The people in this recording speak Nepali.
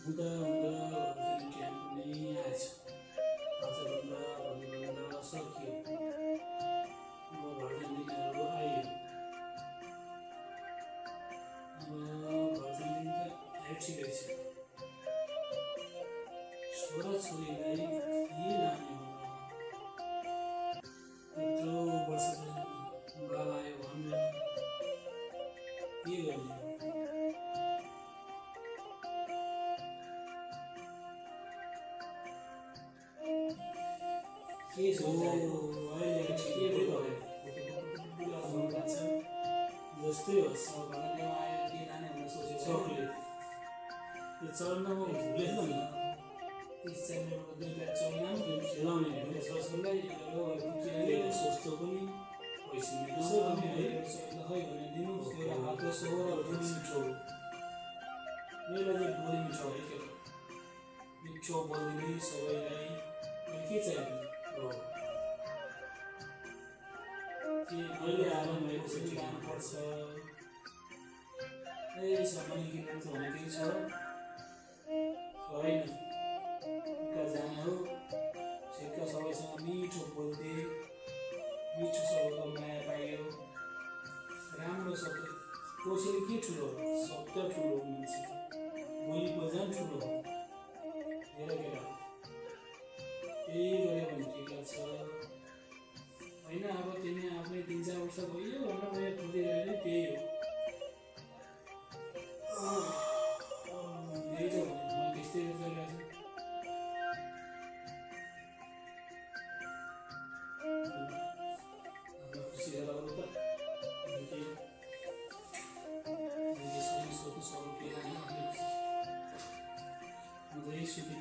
हुँदा हुँदा भर्खरै क्याम्प पनि आएछ। आजभन्दा भोलिभन्दा सकियो। अब भर्खर दिनहरू आइयो। अब भर्खर दिन त आइठिकै छ। छोराछोरीलाई के लाने होला? यत्रो वर्षपछि बाल आयो भन्न के गर्ने? के सोचायो? अहिले ठिकै भयो जस्तै होस्। अब घरमा आयो के लाने भनेर सोचेको चक्लेट। त्यो चढ्नमा भुलेछ नि। 30-40 रुपियाँको दुईवटा चढ्न खेलाउने सरसल्लाह सस्तो पनि पैसा यसो पनि है खै भने दिनुहोस् एउटा हातको सोहोर बोली मिठो हो। मेरो चाहिँ बोली मिठो है के मिठो बोलिदिने सबैलाई के चाहियो हो कि अहिले आएर मैले चाहिँ लानुपर्छ सामान किन्नु त भनेकै छ होइन कहाँ जाने हो ठिक्क सबैसँग मिठो बोल्दै मिठो सबैको माया पाइयो राम्रो सबै कसैले के ठुलो हो शब्द ठुलो हो मान्छे बोली बजान ठुलो हो हेर केटा त्यही गऱ्यो भने ठिक छ होइन। अब तिमी आफ्नै 3-4 वर्ष भयो भनेर मैले खुलिरहेको नै त्यही हो। यही त हो म त्यस्तै चलिरहेको छु। खुसी होला त सोध्नु सक्नु केही होइन। सुखी